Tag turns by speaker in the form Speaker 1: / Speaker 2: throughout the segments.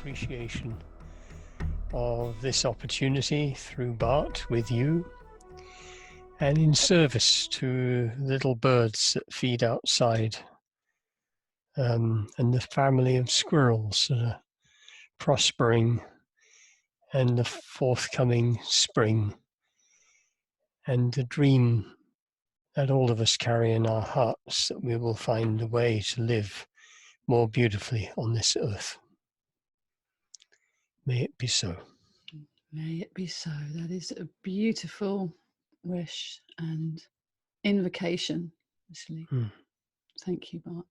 Speaker 1: appreciation of this opportunity through Bart with you, and in service to little birds that feed outside, and the family of squirrels that are prospering, and the forthcoming spring, and the dream that all of us carry in our hearts that we will find a way to live more beautifully on this earth. May it be so.
Speaker 2: May it be so. That is a beautiful wish and invocation, actually. Thank you, Bart.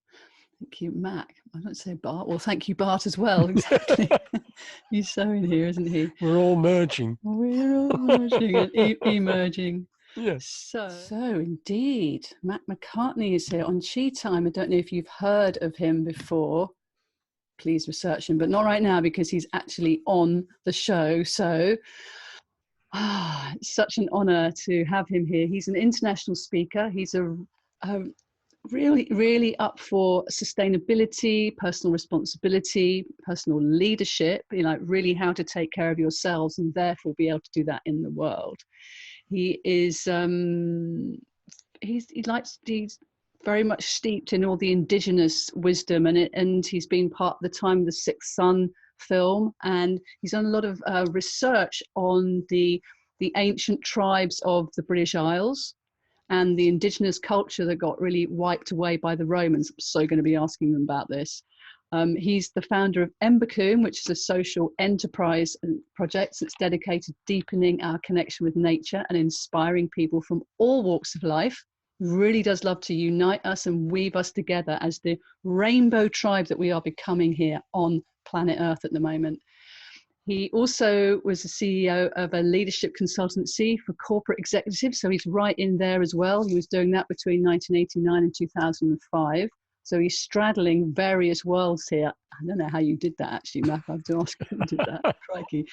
Speaker 2: Thank you, Mac. I don't say Bart. Well, thank you, Bart, as well. Exactly. He's so in here, isn't he?
Speaker 1: We're all merging.
Speaker 2: We're all merging and emerging.
Speaker 1: Yes.
Speaker 2: So indeed, Mac Macartney is here on Chi Time. I don't know if you've heard of him before. Please research him, but not right now because he's actually on the show. So it's such an honor to have him here. He's an international speaker. He's a really up for sustainability, personal responsibility, personal leadership, really how to take care of yourselves and therefore be able to do that in the world. He is he's very much steeped in all the indigenous wisdom, and he's been part of the Time of the Sixth Sun film, and he's done a lot of research on the ancient tribes of the British Isles and the indigenous culture that got really wiped away by the Romans. I'm so going to be asking him about this. He's the founder of Embercoom, which is a social enterprise project that's dedicated to deepening our connection with nature and inspiring people from all walks of life. Really does love to unite us and weave us together as the rainbow tribe that we are becoming here on planet Earth at the moment. He also was the CEO of a leadership consultancy for corporate executives, so he's right in there as well. He was doing that between 1989 and 2005. So he's straddling various worlds here. I don't know how you did that, actually, Mac. I have to ask him to do that. Crikey.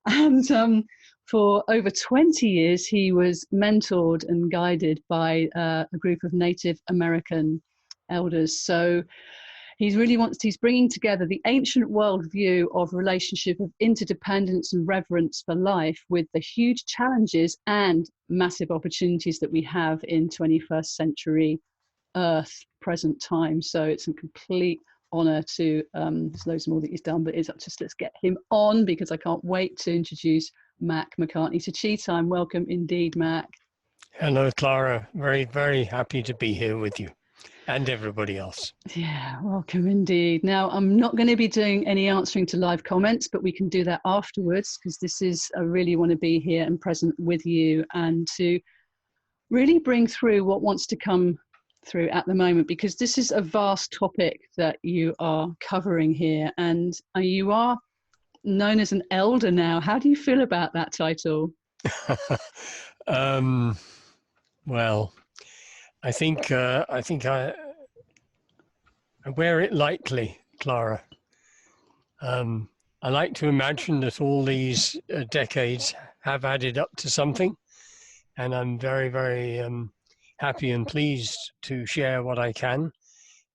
Speaker 2: And for over 20 years, he was mentored and guided by a group of Native American elders. So he's bringing together the ancient worldview of relationship of interdependence and reverence for life with the huge challenges and massive opportunities that we have in 21st century Earth, present time. So it's a complete honor to, there's loads more that he's done, but let's get him on because I can't wait to introduce Mac Macartney to Chi Time. Welcome indeed, Mac.
Speaker 1: Hello, Clara. Very, very happy to be here with you and everybody else.
Speaker 2: Yeah, welcome indeed. Now, I'm not going to be doing any answering to live comments, but we can do that afterwards because I really want to be here and present with you and to really bring through what wants to come through at the moment, because this is a vast topic that you are covering here, and you are known as an elder now. How do you feel about that title?
Speaker 1: Well, I think I wear it lightly, Clara. I like to imagine that all these decades have added up to something, and I'm very, very happy and pleased to share what I can.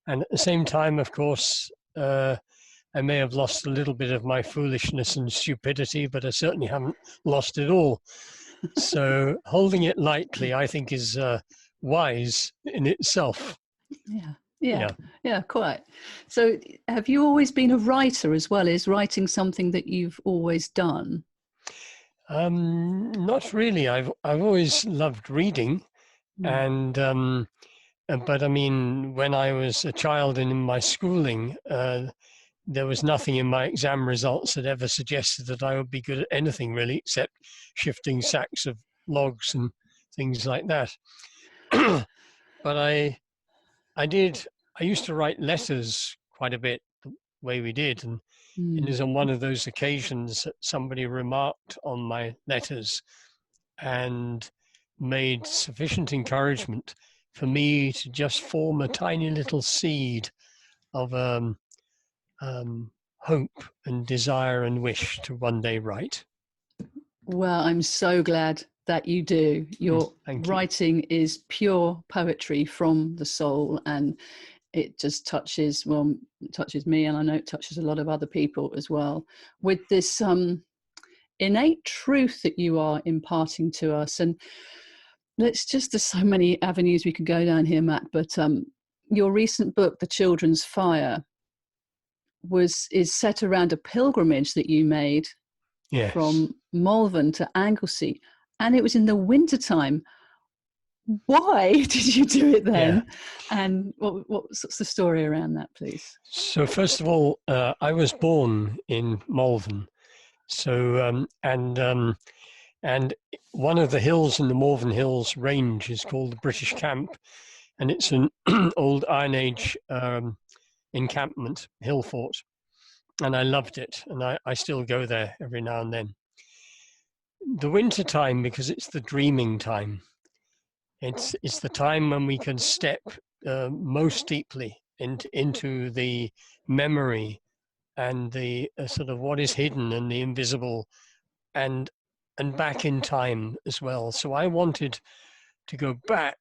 Speaker 1: And at the same time, of course, I may have lost a little bit of my foolishness and stupidity, but I certainly haven't lost it all. So holding it lightly, I think, is wise in itself.
Speaker 2: Yeah, quite. So have you always been a writer as well? Is writing something that you've always done?
Speaker 1: Not really. I've always loved reading. And but I mean, when I was a child and in my schooling, there was nothing in my exam results that ever suggested that I would be good at anything really, except shifting sacks of logs and things like that. But I used to write letters quite a bit the way we did, and it was on one of those occasions that somebody remarked on my letters and made sufficient encouragement for me to just form a tiny little seed of hope and desire and wish to one day write.
Speaker 2: Well, I'm so glad that you do. Your writing is pure poetry from the soul, and it just touches, well, it touches me, and I know it touches a lot of other people as well, with this innate truth that you are imparting to us. And there's so many avenues we could go down here, Matt, but your recent book, The Children's Fire, is set around a pilgrimage that you made from Malvern to Anglesey, and it was in the wintertime. Why did you do it then? And what's the story around that, please?
Speaker 1: So first of all, I was born in Malvern. So and one of the hills in the Malvern Hills range is called the British Camp, and it's an old Iron Age encampment, hill fort, and I loved it, and I still go there every now and then. The winter time, because it's the dreaming time. It's the time when we can step most deeply into the memory and the sort of what is hidden and the invisible, and back in time as well. So I wanted to go back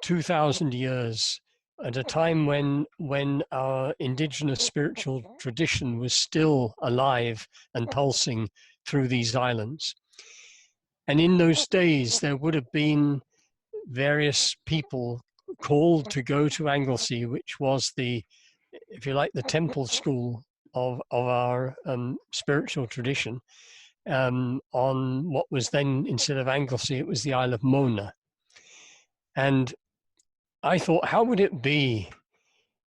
Speaker 1: 2,000 years at a time when our indigenous spiritual tradition was still alive and pulsing through these islands. And in those days, there would have been various people called to go to Anglesey, which was the, if you like, the temple school of our spiritual tradition, on what was then, instead of Anglesey, it was the Isle of Mona. And I thought, how would it be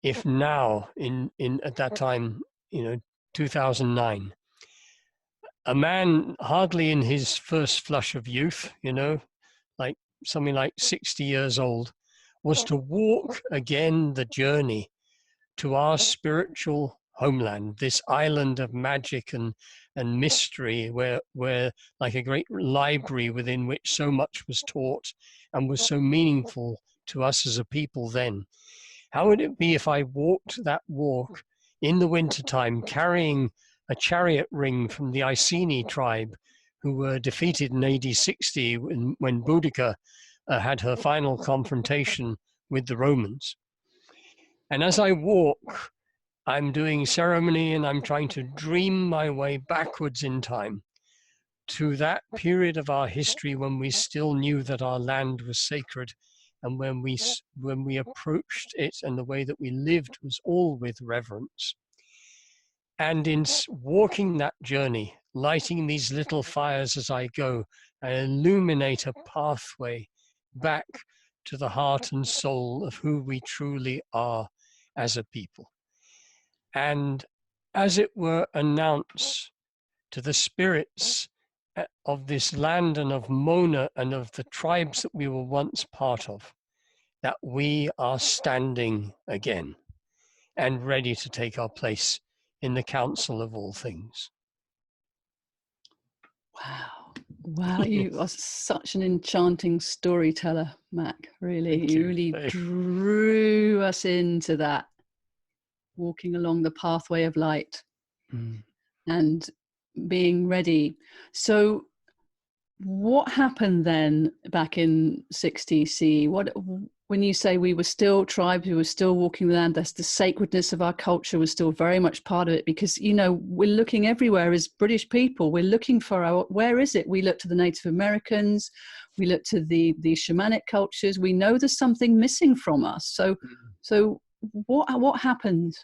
Speaker 1: if now, in at that time, 2009, a man hardly in his first flush of youth, like something like 60 years old, was to walk again the journey to our spiritual homeland, this island of magic and mystery, where like a great library within which so much was taught and was so meaningful to us as a people then. How would it be if I walked that walk in the wintertime, carrying a chariot ring from the Iceni tribe, who were defeated in AD 60 when Boudica had her final confrontation with the Romans. And as I walk, I'm doing ceremony and I'm trying to dream my way backwards in time to that period of our history when we still knew that our land was sacred, and when we approached it and the way that we lived was all with reverence. And in walking that journey, lighting these little fires as I go, I illuminate a pathway back to the heart and soul of who we truly are as a people. And as it were, announce to the spirits of this land and of Mona and of the tribes that we were once part of, that we are standing again and ready to take our place in the council of all things.
Speaker 2: Wow, you are such an enchanting storyteller, Mac, really. You really drew us into that, walking along the pathway of light and being ready. So what happened then back in 60 CE? When you say we were still tribes, we were still walking the land, that's the sacredness of our culture was still very much part of it, because, we're looking everywhere as British people. We're looking for where is it? We look to the Native Americans, we look to the shamanic cultures. We know there's something missing from us. So what happened?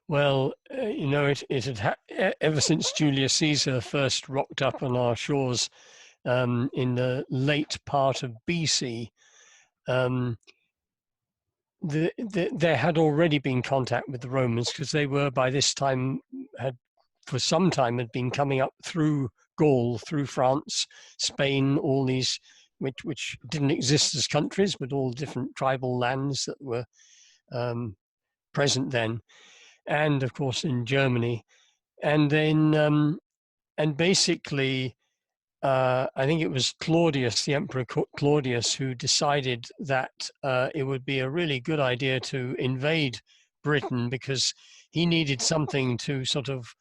Speaker 1: Well, it had ever since Julius Caesar first rocked up on our shores in the late part of BC, there had already been contact with the Romans, because they were by this time had been coming up through Gaul, through France, Spain, all these which didn't exist as countries, but all different tribal lands that were present then, and of course in Germany, and then and basically. I think it was Claudius, the Emperor Claudius, who decided that it would be a really good idea to invade Britain, because he needed something to sort of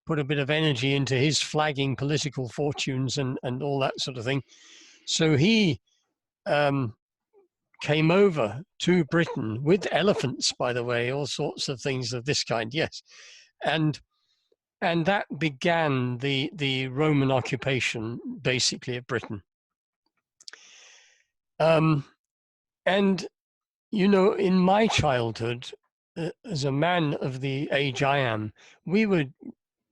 Speaker 1: put a bit of energy into his flagging political fortunes and all that sort of thing. So he came over to Britain with elephants, by the way, all sorts of things of this kind, yes. And that began the Roman occupation, basically, of Britain. And, you know, in my childhood, as a man of the age I am, we were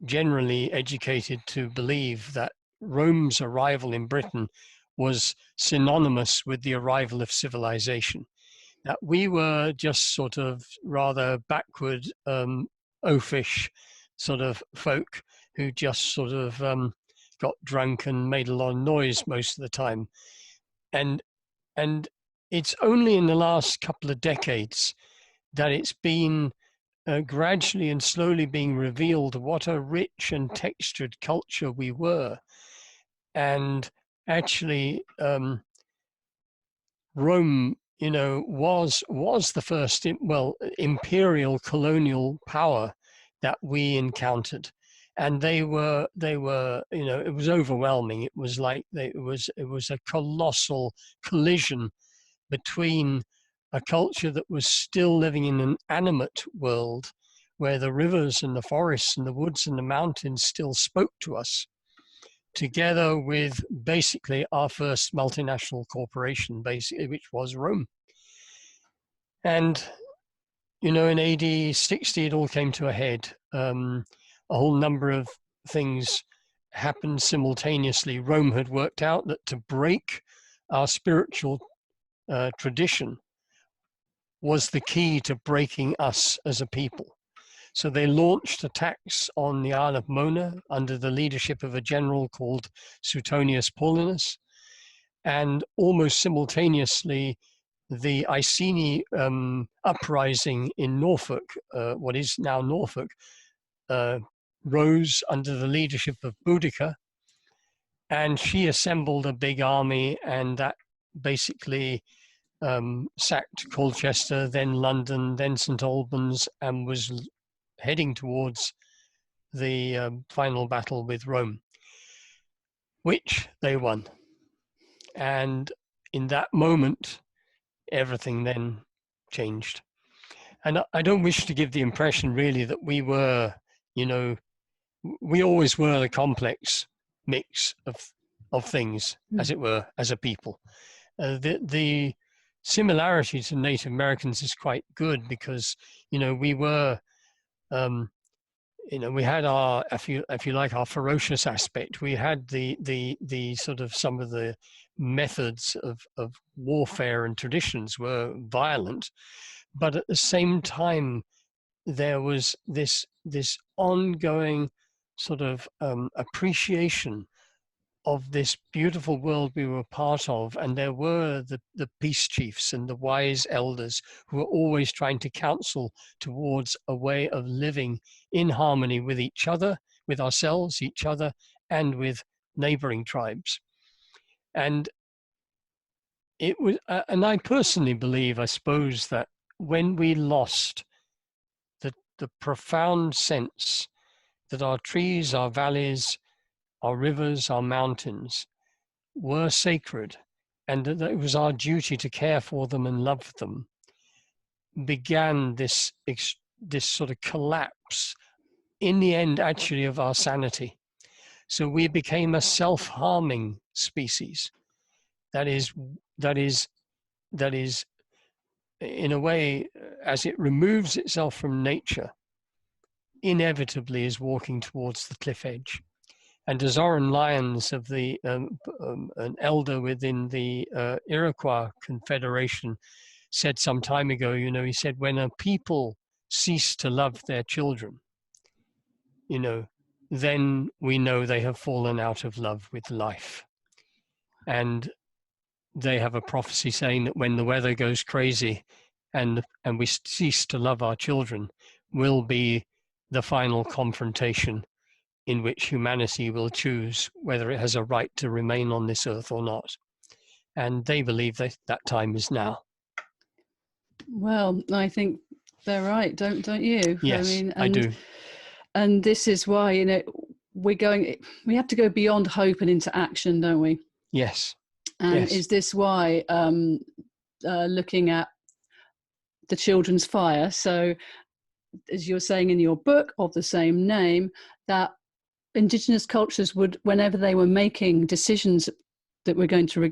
Speaker 1: generally educated to believe that Rome's arrival in Britain was synonymous with the arrival of civilization. That we were just sort of rather backward, oafish sort of folk who just sort of got drunk and made a lot of noise most of the time. And it's only in the last couple of decades that it's been gradually and slowly being revealed what a rich and textured culture we were. And actually, Rome, you know, was the first, imperial colonial power that we encountered. And they were, you know, it was overwhelming. It was like it was a colossal collision between a culture that was still living in an animate world, where the rivers and the forests and the woods and the mountains still spoke to us, together with basically our first multinational corporation, basically, which was Rome. And, you know, in AD 60, it all came to a head. A whole number of things happened simultaneously. Rome had worked out that to break our spiritual tradition was the key to breaking us as a people. So they launched attacks on the Isle of Mona under the leadership of a general called Suetonius Paulinus. And almost simultaneously, the Iceni uprising in Norfolk, what is now Norfolk, rose under the leadership of Boudicca. And she assembled a big army, and that basically sacked Colchester, then London, then St. Albans, and was heading towards the final battle with Rome, which they won. And in that moment, everything then changed. And I don't wish to give the impression really that we were, you know, we always were a complex mix of things, as it were, as a people. The similarity to Native Americans is quite good because, you know, we were, you know, we had our, if you like, our ferocious aspect. We had the sort of some of the methods of warfare and traditions were violent, but at the same time, there was this ongoing sort of appreciation of this beautiful world we were part of. And there were the peace chiefs and the wise elders who were always trying to counsel towards a way of living in harmony with each other, with ourselves, each other, and with neighboring tribes. And it was, and I personally believe, I suppose, that when we lost the profound sense that our trees, our valleys, our rivers, our mountains were sacred, and that it was our duty to care for them and love them, began this sort of collapse, in the end, actually, of our sanity. So we became a self-harming species. That is, in a way, as it removes itself from nature, inevitably is walking towards the cliff edge. And as Oren Lyons, of the an elder within the Iroquois Confederation, said some time ago, you know, he said, when a people cease to love their children, you know, then we know they have fallen out of love with life. And they have a prophecy saying that when the weather goes crazy and we cease to love our children, will be the final confrontation in which humanity will choose whether it has a right to remain on this earth or not. And they believe that time is now.
Speaker 2: Well, I think they're right, don't you?
Speaker 1: Yes, I mean, I do.
Speaker 2: And this is why, you know, we have to go beyond hope and into action, don't we?
Speaker 1: Yes.
Speaker 2: And
Speaker 1: yes.
Speaker 2: Is this why looking at the children's fire. So, as you're saying in your book of the same name, that indigenous cultures would, whenever they were making decisions that were going to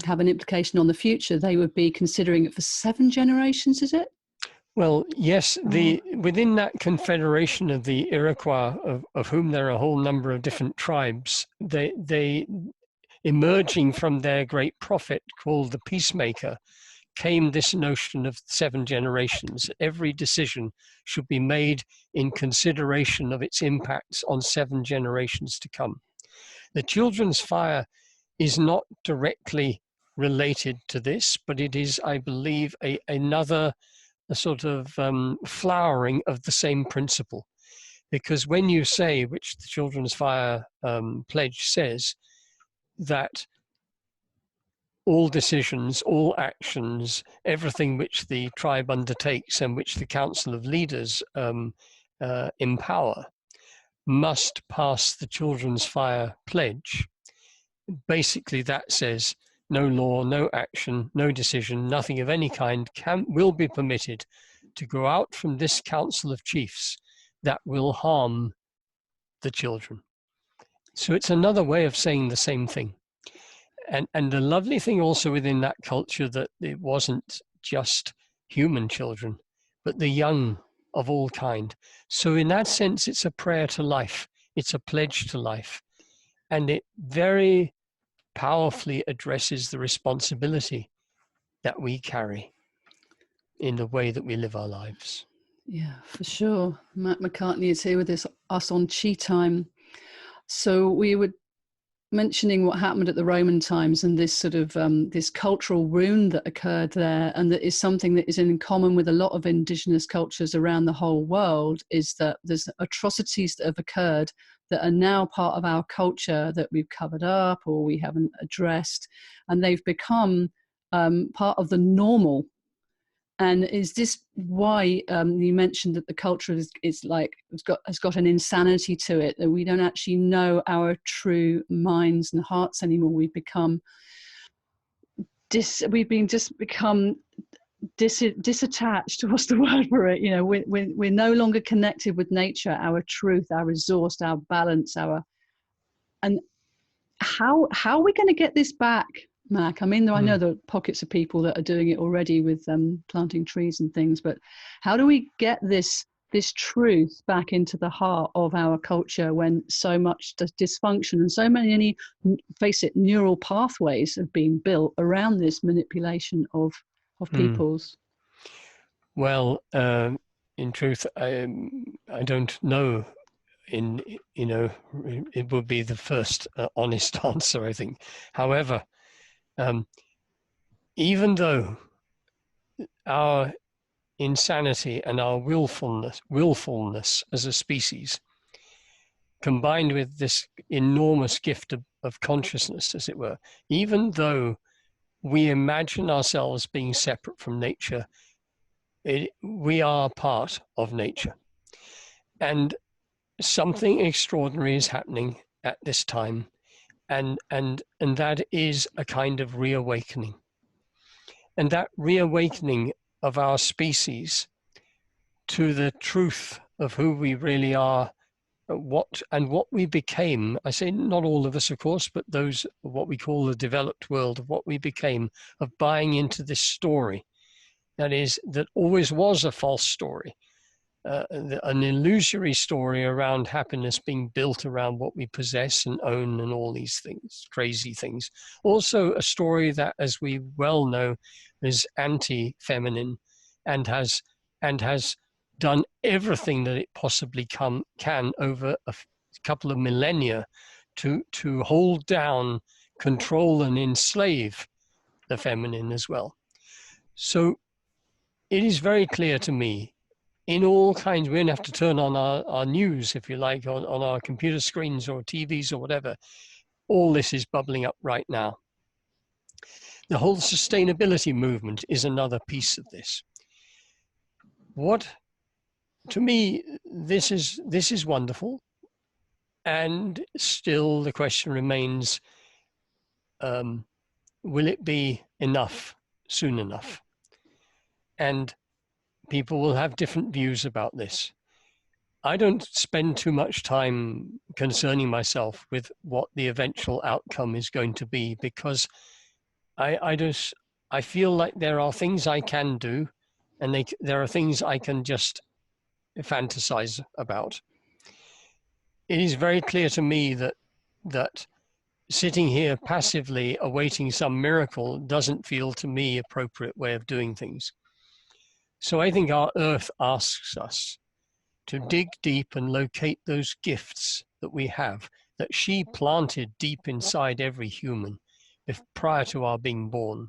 Speaker 2: have an implication on the future, they would be considering it for 7 generations, is it?
Speaker 1: Well, yes, within that confederation of the Iroquois, of whom there are a whole number of different tribes, they emerging from their great prophet called the Peacemaker, came this notion of 7 generations. Every decision should be made in consideration of its impacts on 7 generations to come. The children's fire is not directly related to this, but it is, I believe, another sort of flowering of the same principle. Because when you say, which the Children's Fire Pledge says, that all decisions, all actions, everything which the tribe undertakes and which the Council of Leaders empower must pass the Children's Fire Pledge. Basically, that says no law, no action, no decision, nothing of any kind will be permitted to go out from this Council of Chiefs that will harm the children. So it's another way of saying the same thing. And the lovely thing also within that culture, that it wasn't just human children, but the young of all kind. So in that sense, it's a prayer to life. It's a pledge to life. And it very powerfully addresses the responsibility that we carry in the way that we live our lives.
Speaker 2: Yeah, for sure. Matt Macartney is here with us on Chi Time. So we were mentioning what happened at the Roman times and this sort of this cultural ruin that occurred there, and that is something that is in common with a lot of indigenous cultures around the whole world, is that there's atrocities that have occurred that are now part of our culture that we've covered up or we haven't addressed, and they've become part of the normal. And is this why you mentioned that the culture is like has got an insanity to it, that we don't actually know our true minds and hearts anymore? We've become disattached. What's the word for it? You know, we're no longer connected with nature, our truth, our resource, our balance, and how are we going to get this back, Mac? I mean, I know there are pockets of people that are doing it already with planting trees and things, but how do we get this truth back into the heart of our culture when so much dysfunction and so many, face it, neural pathways have been built around this manipulation of peoples?
Speaker 1: Well, in truth, I don't know. It would be the first honest answer, I think. However, even though our insanity and our willfulness as a species, combined with this enormous gift of consciousness, as it were, even though we imagine ourselves being separate from nature, we are part of nature. And something extraordinary is happening at this time, and that is a kind of reawakening. And that reawakening of our species to the truth of who we really are, what we became. I say not all of us, of course, but those, what we call the developed world, of what we became, of buying into this story that always was a false story. An illusory story around happiness being built around what we possess and own and all these things, crazy things. Also a story that, as we well know, is anti-feminine and has done everything that it possibly can over a couple of millennia to hold down, control and enslave the feminine as well. So it is very clear to me, in all kinds, we don't have to turn on our news, if you like, on our computer screens or TVs or whatever. All this is bubbling up right now. The whole sustainability movement is another piece of this. To me, this is wonderful. And still the question remains, will it be enough soon enough. And people will have different views about this. I don't spend too much time concerning myself with what the eventual outcome is going to be, because I feel like there are things I can do, and there are things I can just fantasize about. It is very clear to me that sitting here passively awaiting some miracle doesn't feel to me appropriate way of doing things. So I think our earth asks us to dig deep and locate those gifts that we have, that she planted deep inside every human prior to our being born,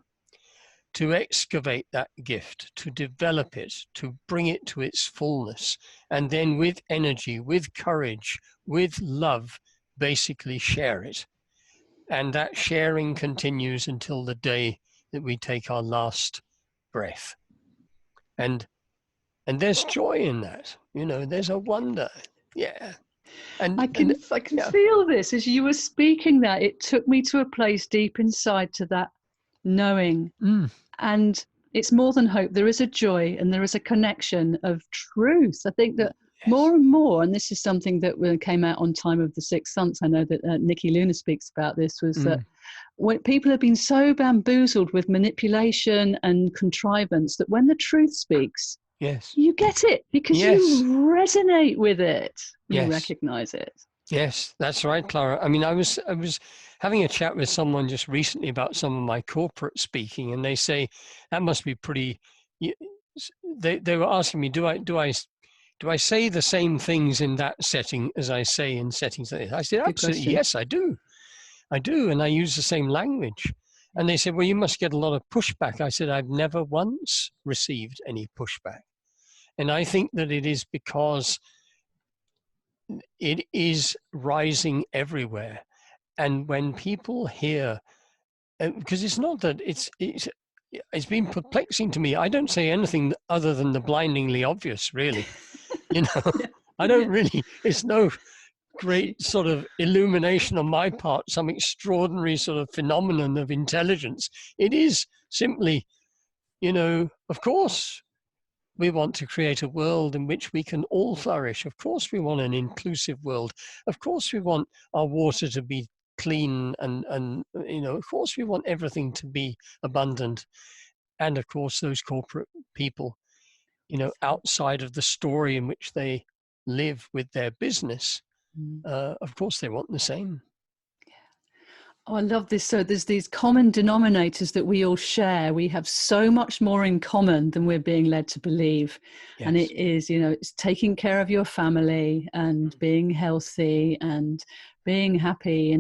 Speaker 1: to excavate that gift, to develop it, to bring it to its fullness, and then with energy, with courage, with love, basically share it. And that sharing continues until the day that we take our last breath. And there's joy in that, there's a wonder. Yeah. And
Speaker 2: I can
Speaker 1: yeah.
Speaker 2: feel this as you were speaking that. It took me to a place deep inside, to that knowing. And it's more than hope. There is a joy and there is a connection of truth. I think that more and more, and this is something that came out on Time of the Sixth Sense, I know that Nikki Luna speaks about this, was that when people have been so bamboozled with manipulation and contrivance, that when the truth speaks, you get it, because you resonate with it. You recognize it.
Speaker 1: Yes, that's right, Clara. I mean, I was having a chat with someone just recently about some of my corporate speaking, and they say that must be pretty. They were asking me, do I say the same things in that setting as I say in settings like this? I said, absolutely, yes, I do, and I use the same language. And they said, well, you must get a lot of pushback. I said, I've never once received any pushback. And I think that it is because it is rising everywhere. And when people hear, because it's not that it's been perplexing to me. I don't say anything other than the blindingly obvious, really. I don't really, it's no great sort of illumination on my part, some extraordinary sort of phenomenon of intelligence. It is simply, of course, we want to create a world in which we can all flourish. Of course, we want an inclusive world. Of course, we want our water to be clean and of course, we want everything to be abundant. And of course, those corporate people, outside of the story in which they live with their business, of course, they want the same.
Speaker 2: Oh, I love this. So there's these common denominators that we all share. We have so much more in common than we're being led to believe. Yes. And it is, it's taking care of your family and being healthy and being happy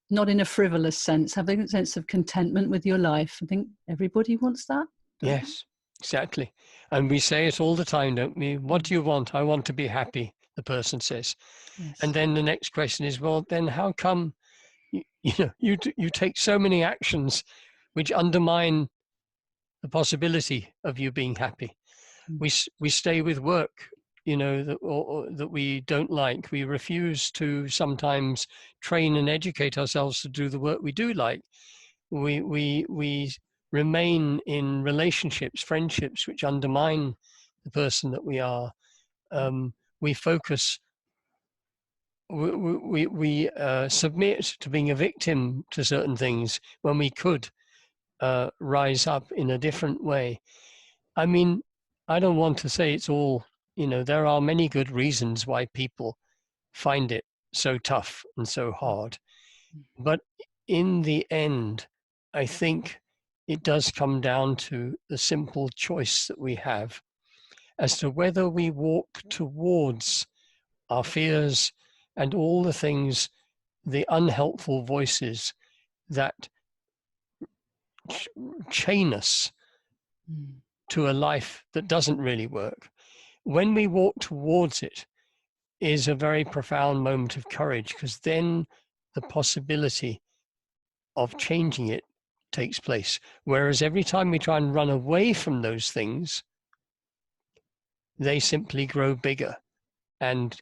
Speaker 2: not in a frivolous sense, having a sense of contentment with your life. I think everybody wants that.
Speaker 1: Yes, exactly. And we say it all the time, don't we? What do you want? I want to be happy, the person says. Yes. And then the next question is, well, then how come you take so many actions which undermine the possibility of you being happy? We stay with work, that we don't like. We refuse to sometimes train and educate ourselves to do the work we do like. We remain in relationships, friendships, which undermine the person that we are. We focus. We submit to being a victim to certain things when we could rise up in a different way. I mean, I don't want to say it's all, there are many good reasons why people find it so tough and so hard. But in the end, I think it does come down to the simple choice that we have as to whether we walk towards our fears and all the things, the unhelpful voices that chain us to a life that doesn't really work. When we walk towards it is a very profound moment of courage, because then the possibility of changing it takes place. Whereas every time we try and run away from those things, they simply grow bigger and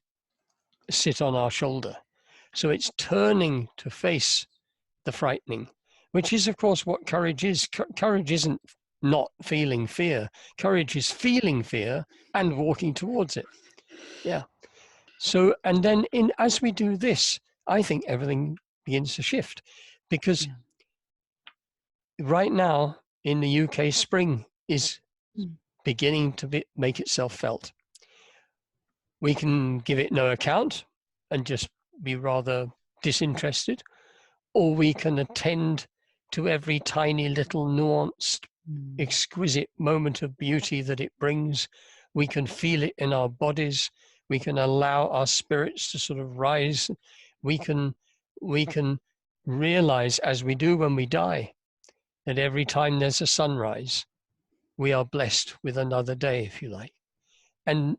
Speaker 1: sit on our shoulder. So it's turning to face the frightening, which is, of course, what courage is. Courage isn't not feeling fear. Courage is feeling fear and walking towards it. Yeah. So, and then as we do this, I think everything begins to shift, because
Speaker 2: Yeah.
Speaker 1: right now in the UK, spring is
Speaker 2: Mm.
Speaker 1: beginning to make itself felt. We can give it no account and just be rather disinterested, or we can attend to every tiny little nuanced, exquisite moment of beauty that it brings. We can feel it in our bodies. We can allow our spirits to sort of rise. We can realize, as we do when we die, that every time there's a sunrise, we are blessed with another day, if you like. And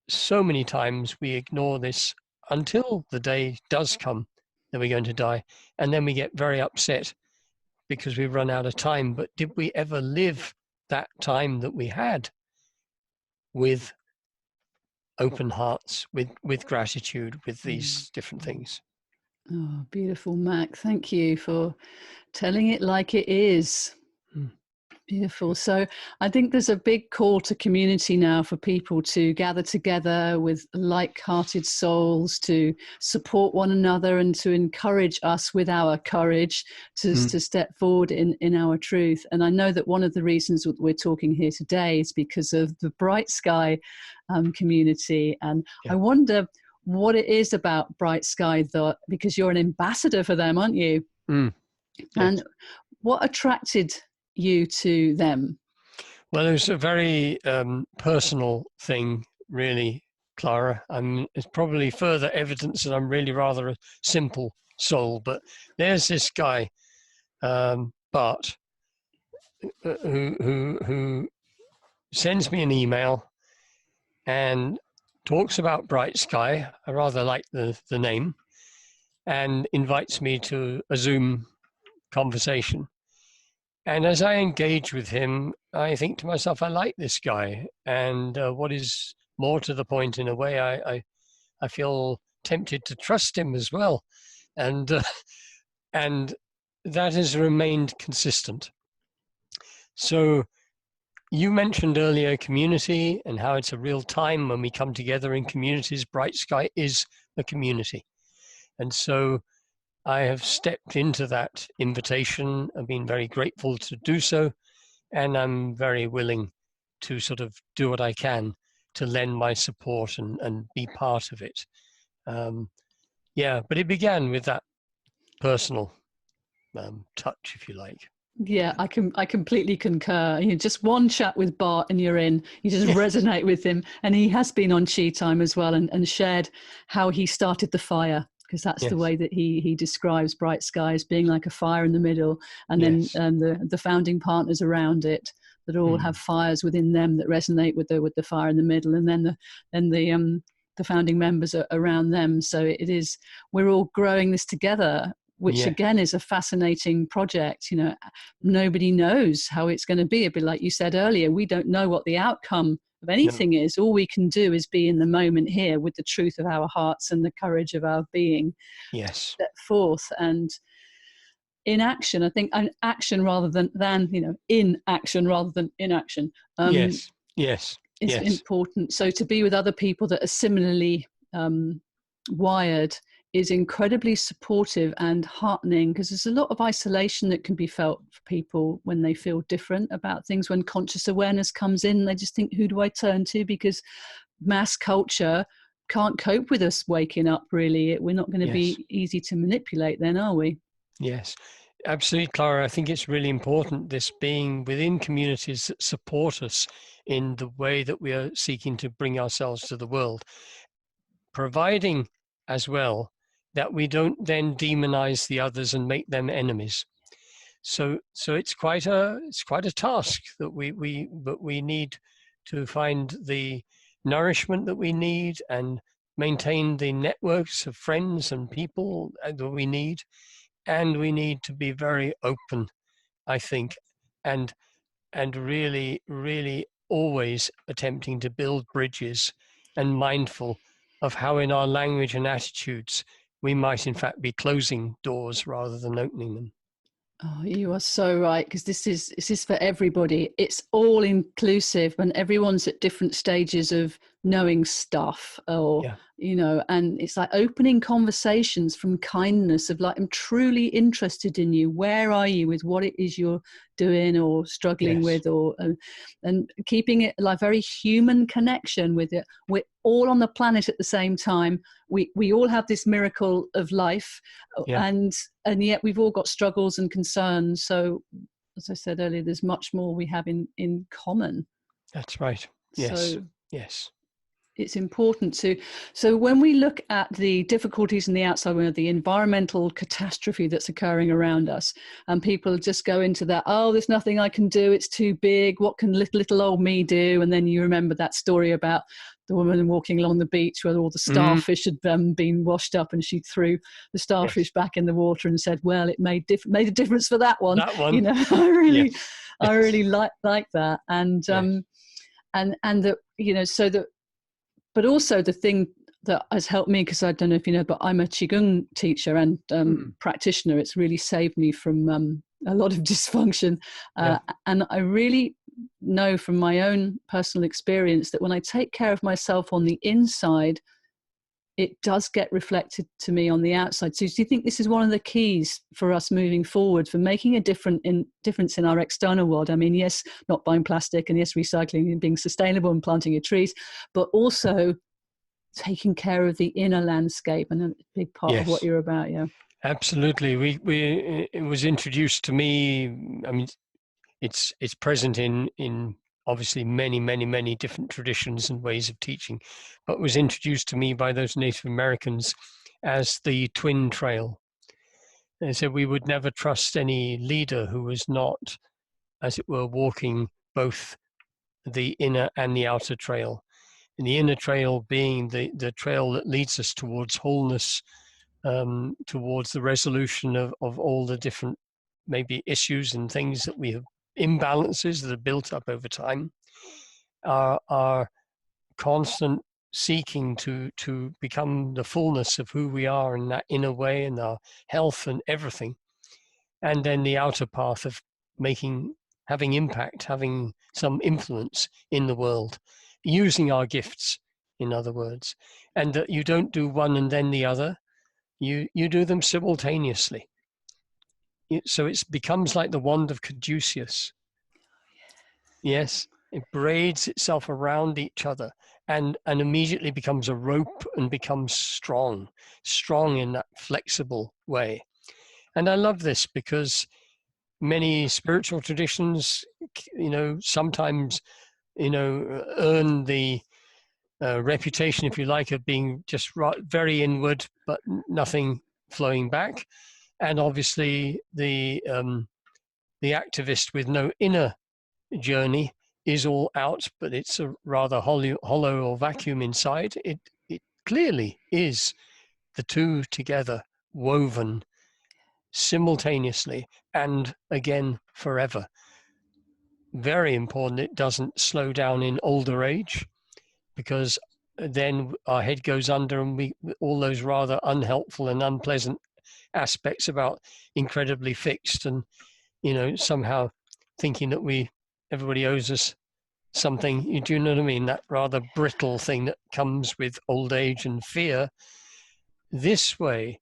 Speaker 1: so many times we ignore this until the day does come that we're going to die. And then we get very upset because we've run out of time. But did we ever live that time that we had with open hearts, with gratitude, with these different things?
Speaker 2: Oh, beautiful, Mac. Thank you for telling it like it is.
Speaker 1: Mm.
Speaker 2: Beautiful. So I think there's a big call to community now for people to gather together with like-hearted souls, to support one another and to encourage us with our courage to step forward in our truth. And I know that one of the reasons that we're talking here today is because of the Bright Sky community. And I wonder what it is about Bright Sky, that, because you're an ambassador for them, aren't you?
Speaker 1: Yes.
Speaker 2: And what attracted you to them?
Speaker 1: Well, it was a very personal thing, really, Clara. It's probably further evidence that I'm really rather a simple soul. But there's this guy, Bart, who sends me an email and talks about Bright Sky. I rather like the name, and invites me to a Zoom conversation. And as I engage with him, I think to myself, I like this guy. And what is more to the point, in a way, I feel tempted to trust him as well. And and that has remained consistent. So you mentioned earlier community and how it's a real time when we come together in communities. Bright Sky is a community. And so I have stepped into that invitation. I've been very grateful to do so. And I'm very willing to sort of do what I can to lend my support and be part of it. But it began with that personal touch, if you like.
Speaker 2: Yeah, I completely concur. Just one chat with Bart and you're in. You just resonate with him. And he has been on Chi Time as well, and shared how he started the fire, because that's the way that he describes Bright Sky as being like a fire in the middle, and then the founding partners around it that all have fires within them that resonate with the fire in the middle, and then the founding members are around them. So it is, we're all growing this together, which again is a fascinating project. Nobody knows how it's going to be. A bit like you said earlier, we don't know what the outcome of anything is. All we can do is be in the moment here with the truth of our hearts and the courage of our being. Step forth and in action. I think an action rather than in action rather than inaction. It's important. So to be with other people that are similarly wired is incredibly supportive and heartening, because there's a lot of isolation that can be felt for people when they feel different about things. When conscious awareness comes in, they just think, who do I turn to? Because mass culture can't cope with us waking up, really. We're not going to be easy to manipulate then, are we?
Speaker 1: Yes, absolutely, Clara. I think it's really important, this being within communities that support us in the way that we are seeking to bring ourselves to the world, providing as well that we don't then demonize the others and make them enemies. So it's quite a task that we need to find the nourishment that we need and maintain the networks of friends and people that we need. And we need to be very open, I think, and really, really always attempting to build bridges and mindful of how in our language and attitudes we might in fact be closing doors rather than opening them.
Speaker 2: Oh, you are so right, because this is for everybody. It's all inclusive, and everyone's at different stages of knowing stuff, or
Speaker 1: Yeah.
Speaker 2: and it's like opening conversations from kindness of like, I'm truly interested in you. Where are you with what it is you're doing or struggling
Speaker 1: Yes.
Speaker 2: with, or and keeping it like very human connection with it. We're all on the planet at the same time. We all have this miracle of life,
Speaker 1: Yeah.
Speaker 2: and yet we've all got struggles and concerns. So, as I said earlier, there's much more we have in common.
Speaker 1: That's right. Yes.
Speaker 2: So
Speaker 1: Yes.
Speaker 2: it's important to, so when we look at the difficulties in the outside world, the environmental catastrophe that's occurring around us, and people just go into that, oh, there's nothing I can do, it's too big, what can little old me do? And then you remember that story about the woman walking along the beach where all the
Speaker 1: Mm,
Speaker 2: starfish had been washed up, and she threw the
Speaker 1: yes.
Speaker 2: starfish back in the water and said, well, it made a difference for that one.
Speaker 1: That one.
Speaker 2: I
Speaker 1: Yes.
Speaker 2: really
Speaker 1: Yes.
Speaker 2: like that. And
Speaker 1: Yes.
Speaker 2: and that, so that, but also the thing that has helped me, because I don't know if you know, but I'm a Qigong teacher and
Speaker 1: Mm,
Speaker 2: practitioner. It's really saved me from a lot of dysfunction.
Speaker 1: yeah.
Speaker 2: And I really know from my own personal experience that when I take care of myself on the inside, it does get reflected to me on the outside. So do you think this is one of the keys for us moving forward, for making a difference in our external world? I mean, yes, not buying plastic, and yes, recycling and being sustainable and planting your trees, but also taking care of the inner landscape, and a big part of what
Speaker 1: Yes.
Speaker 2: you're about. Yeah.
Speaker 1: Absolutely. It was introduced to me. I mean, it's present in obviously many different traditions and ways of teaching, but was introduced to me by those Native Americans as the twin trail. They said we would never trust any leader who was not, as it were, walking both the inner and the outer trail. And the inner trail being the trail that leads us towards wholeness, towards the resolution of all the different maybe issues and things that we have, imbalances that are built up over time, are constant seeking to become the fullness of who we are in that inner way, and our health and everything. And then the outer path of having impact, having some influence in the world, using our gifts, in other words. And that you don't do one and then the other, you do them simultaneously. So it becomes like the wand of Caduceus. Yes, it braids itself around each other, and immediately becomes a rope and becomes strong in that flexible way. And I love this because many spiritual traditions, sometimes, earn the reputation, if you like, of being just very inward, but nothing flowing back. And obviously, the activist with no inner journey is all out, but it's a rather hollow or vacuum inside. It clearly is the two together, woven simultaneously and again forever. Very important. It doesn't slow down in older age, because then our head goes under, and we all those rather unhelpful and unpleasant aspects about incredibly fixed, and somehow thinking that everybody owes us something. You do know what I mean? That rather brittle thing that comes with old age and fear. This way,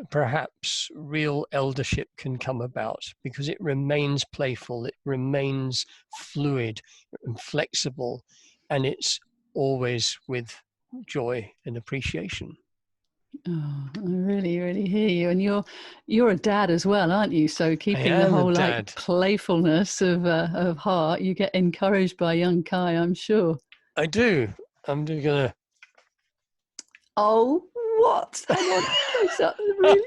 Speaker 1: perhaps real eldership can come about, because it remains playful, it remains fluid and flexible, and it's always with joy and appreciation.
Speaker 2: Oh, I really, really hear you. And you're a dad as well, aren't you? So
Speaker 1: I
Speaker 2: keeping the
Speaker 1: am a
Speaker 2: whole like
Speaker 1: dad.
Speaker 2: playfulness of heart, you get encouraged by young Kai, I'm sure.
Speaker 1: I do. I'm gonna.
Speaker 2: Oh, what? Hang on, is that really?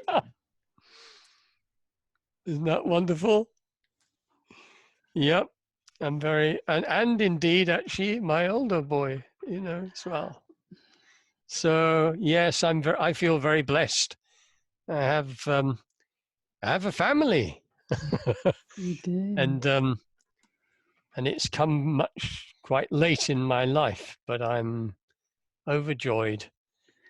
Speaker 1: Isn't that wonderful? Yep. I'm very, and indeed, actually, my older boy, as well. So yes, I feel very blessed. I have a family,
Speaker 2: You do.
Speaker 1: and it's come quite late in my life, but I'm overjoyed,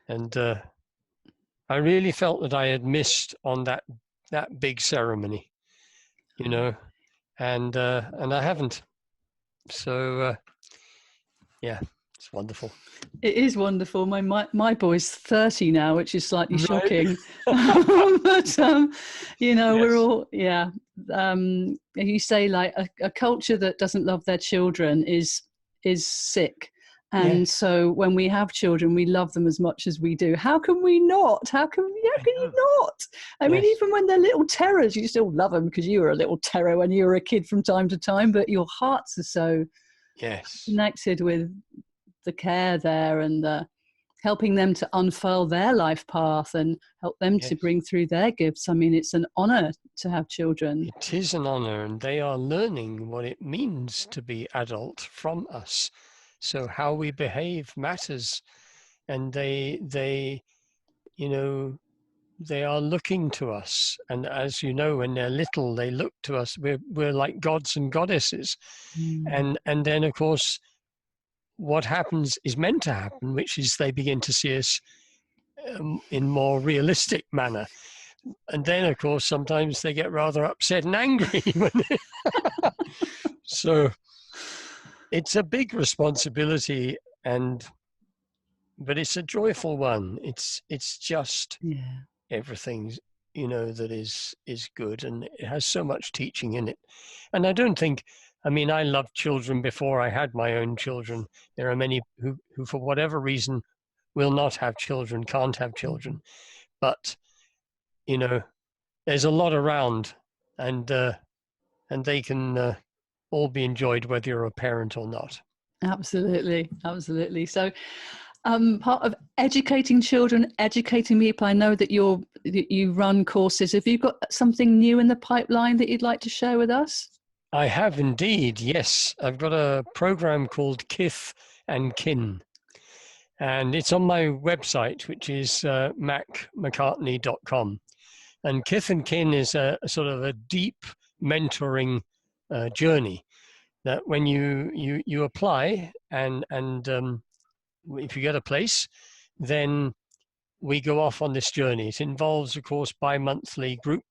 Speaker 1: and I really felt that I had missed on that big ceremony. you know, and I haven't. So yeah, it's wonderful.
Speaker 2: It is wonderful. My boy's 30 now, which is slightly
Speaker 1: Right.
Speaker 2: shocking. But we're
Speaker 1: Yes.
Speaker 2: all, yeah. You say like a culture that doesn't love their children is sick. And
Speaker 1: Yes.
Speaker 2: so when we have children, we love them as much as we do. How can we not? How can
Speaker 1: I
Speaker 2: you
Speaker 1: know.
Speaker 2: not? I mean,
Speaker 1: Yes.
Speaker 2: even when they're little terrors, you still love them because you were a little terror when you were a kid from time to time, but your hearts are so
Speaker 1: Yes.
Speaker 2: connected with the care there and helping them to unfurl their life path and help them to
Speaker 1: Yes.
Speaker 2: bring through their gifts. I mean, it's an honor to have children.
Speaker 1: It is an honor, and they are learning what it means to be adult from us. So how we behave matters, and they you know they are looking to us. And as you know, when they're little, they look to us. We're like gods and goddesses,
Speaker 2: Mm.
Speaker 1: and then of course what happens is meant to happen, which is they begin to see us in more realistic manner. And then, of course, sometimes they get rather upset and angry. So it's a big responsibility, but it's a joyful one. It's just
Speaker 2: Yeah.
Speaker 1: everything, that is good, and it has so much teaching in it. And I don't think, I mean, I loved children before I had my own children. There are many who for whatever reason will not have children, can't have children, but you know there's a lot around, and they can all be enjoyed whether you're a parent or not.
Speaker 2: Absolutely, absolutely. So, part of educating children, educating people. I know that you run courses. Have you got something new in the pipeline that you'd like to share with us?
Speaker 1: I have indeed, yes. I've got a program called Kith and Kin, and it's on my website, which is Macartney.com. And Kith and Kin is a sort of a deep mentoring journey that when you apply, and if you get a place, then we go off on this journey. It involves, of course, bi-monthly group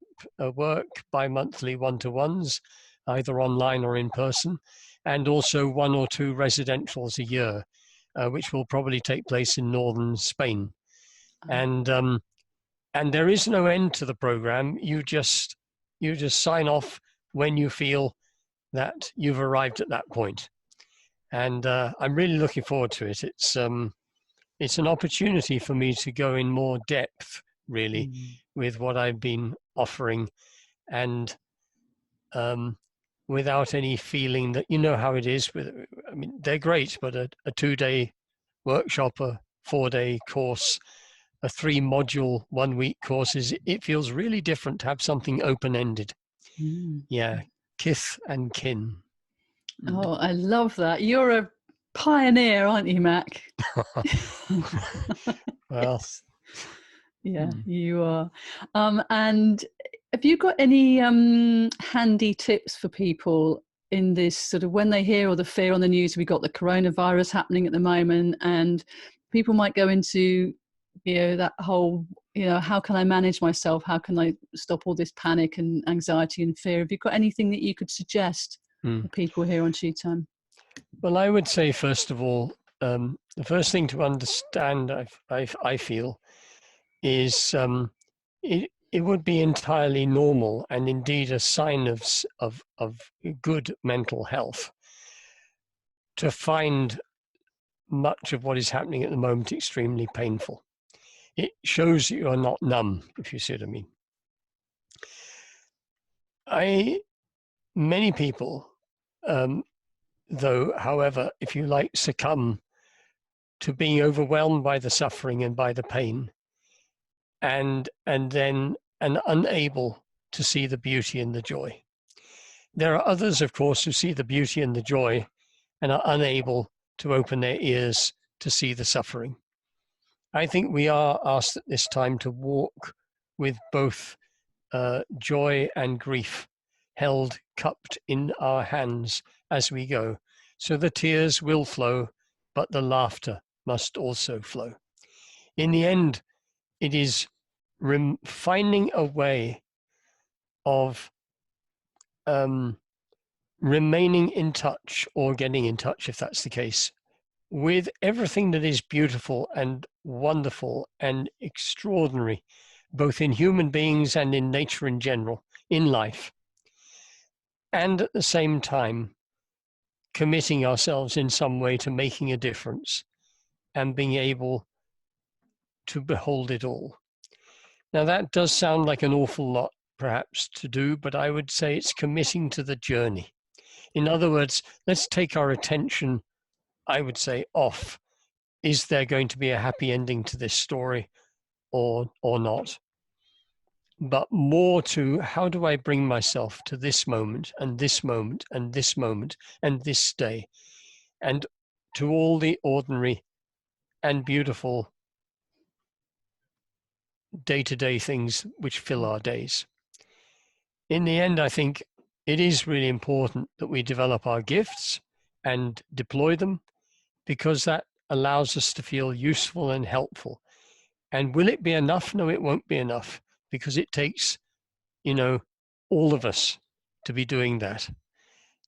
Speaker 1: work, bi-monthly one-to-ones, either online or in person, and also one or two residentials a year, which will probably take place in northern Spain. And there is no end to the program. You just sign off when you feel that you've arrived at that point. And I'm really looking forward to it. It's an opportunity for me to go in more depth, really,
Speaker 2: Mm.
Speaker 1: with what I've been offering, and without any feeling that, you know how it is with, I mean, they're great, but a 2-day workshop, a 4-day course, a 3-module 1-week course, it feels really different to have something open-ended.
Speaker 2: Mm.
Speaker 1: Yeah, kith and kin.
Speaker 2: Oh, I love that. You're a pioneer, aren't you, Mac?
Speaker 1: Well,
Speaker 2: Yes. Yeah, you are. And have you got any handy tips for people in this sort of when they hear all the fear on the news? We've got the coronavirus happening at the moment, and people might go into, that whole, how can I manage myself? How can I stop all this panic and anxiety and fear? Have you got anything that you could suggest for people here on Tea Time?
Speaker 1: Well, I would say, first of all, the first thing to understand, I feel, is it would be entirely normal and indeed a sign of good mental health to find much of what is happening at the moment extremely painful. It shows that you are not numb, if you see what I mean. Many people, though, however, if you like, succumb to being overwhelmed by the suffering and by the pain, and unable to see the beauty and the joy. There are others, of course, who see the beauty and the joy and are unable to open their ears to see the suffering. I think we are asked at this time to walk with both joy and grief held cupped in our hands as we go. So the tears will flow, but the laughter must also flow. In the end, it is finding a way of remaining in touch, or getting in touch, if that's the case, with everything that is beautiful and wonderful and extraordinary, both in human beings and in nature in general, in life. And at the same time, committing ourselves in some way to making a difference and being able to behold it all. Now, that does sound like an awful lot, perhaps, to do, but I would say it's committing to the journey. In other words, let's take our attention, I would say, off. Is there going to be a happy ending to this story or not? But more to, how do I bring myself to this moment and this moment and this moment and this day, and to all the ordinary and beautiful day-to-day things which fill our days. In the end, I think it is really important that we develop our gifts and deploy them, because that allows us to feel useful and helpful. And will it be enough? No, it won't be enough, because it takes, all of us to be doing that.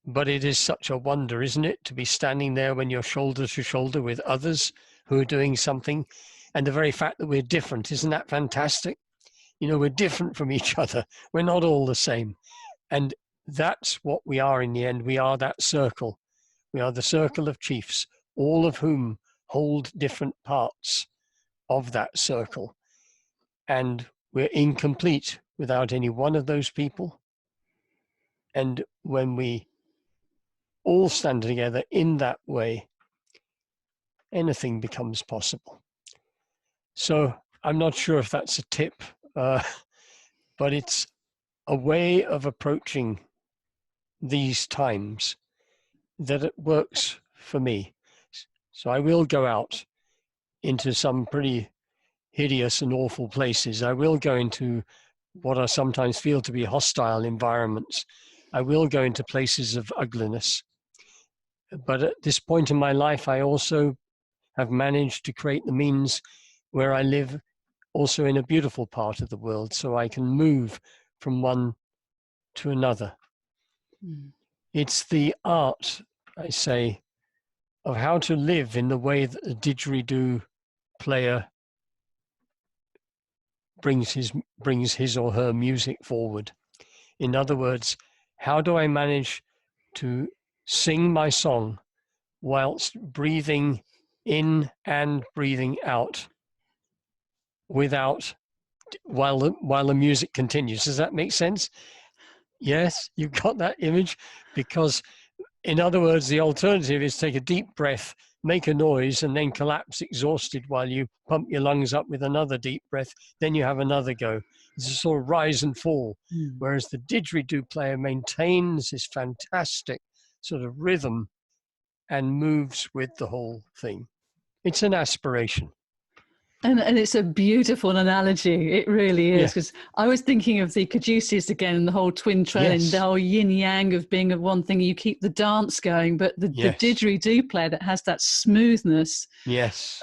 Speaker 1: But it is such a wonder, isn't it, to be standing there when you're shoulder to shoulder with others who are doing something. And the very fact that we're different, isn't that fantastic? We're different from each other. We're not all the same. And that's what we are in the end. We are that circle. We are the circle of chiefs, all of whom hold different parts of that circle. And we're incomplete without any one of those people. And when we all stand together in that way, anything becomes possible. So I'm not sure if that's a tip, but it's a way of approaching these times that it works for me. So I will go out into some pretty hideous and awful places. I will go into what I sometimes feel to be hostile environments. I will go into places of ugliness. But at this point in my life, I also have managed to create the means where I live also in a beautiful part of the world, so I can move from one to another. It's the art, I say, of how to live in the way that the didgeridoo player brings his or her music forward. In other words, how do I manage to sing my song whilst breathing in and breathing out while the music continues? Does that make sense? Yes, you've got that image. Because in other words, the alternative is take a deep breath, make a noise, and then collapse exhausted while you pump your lungs up with another deep breath. Then you have another go. It's a sort of rise and fall. Whereas the didgeridoo player maintains this fantastic sort of rhythm and moves with the whole thing. It's an aspiration.
Speaker 2: And it's a beautiful analogy. It really is. Because I was thinking of the Caduceus again, and the whole twin trailing, the whole yin yang of being of one thing. You keep the dance going, but the didgeridoo player that has that smoothness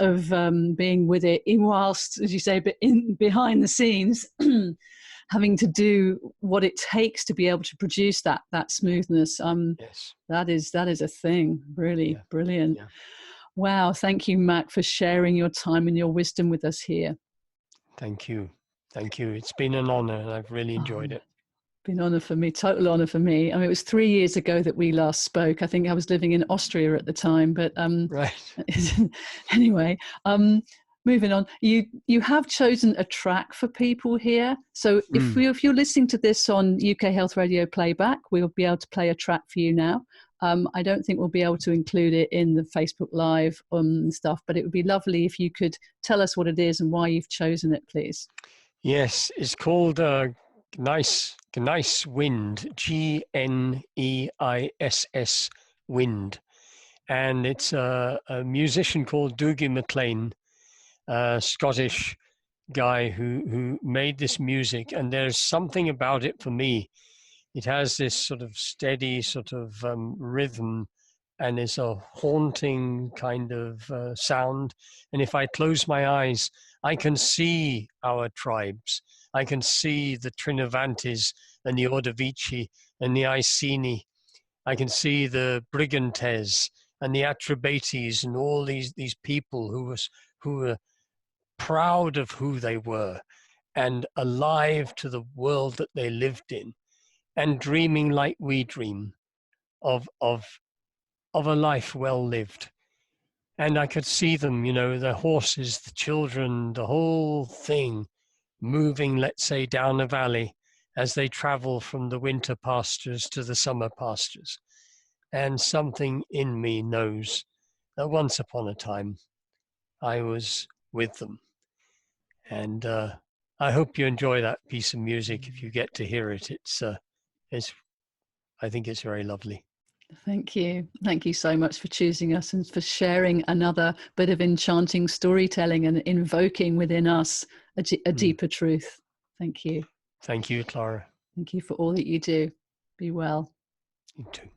Speaker 2: of being with it, whilst, as you say, but behind the scenes, having to do what it takes to be able to produce that smoothness. That is a thing. Really brilliant. Yeah. Wow, thank you, Mac, for sharing your time and your wisdom with us here.
Speaker 1: Thank you. It's been an honor, and I've really enjoyed it.
Speaker 2: Been an honor for me, total honor for me. I mean, it was 3 years ago that we last spoke. I think I was living in Austria at the time, but anyway, moving on. You have chosen a track for people here. So if you're listening to this on UK Health Radio Playback, we'll be able to play a track for you now. I don't think we'll be able to include it in the Facebook Live stuff, but it would be lovely if you could tell us what it is and why you've chosen it, please.
Speaker 1: Yes, it's called Gneiss Wind, Gneiss Wind. And it's a musician called Dougie MacLean, a Scottish guy who made this music. And there's something about it for me. It has this sort of steady sort of rhythm, and it's a haunting kind of sound. And if I close my eyes, I can see our tribes. I can see the Trinovantes and the Ordovici and the Iceni. I can see the Brigantes and the Atrebates and all these people who were proud of who they were and alive to the world that they lived in and dreaming like we dream of a life well lived. And I could see them, you know, the horses, the children, the whole thing moving, let's say, down a valley as they travel from the winter pastures to the summer pastures. And something in me knows that once upon a time I was with them. And I hope you enjoy that piece of music. If you get to hear it, it's I think it's very lovely.
Speaker 2: Thank you. Thank you so much for choosing us and for sharing another bit of enchanting storytelling and invoking within us a deeper truth. Thank you.
Speaker 1: Thank you, Clara.
Speaker 2: Thank you for all that you do. Be well.
Speaker 1: You too.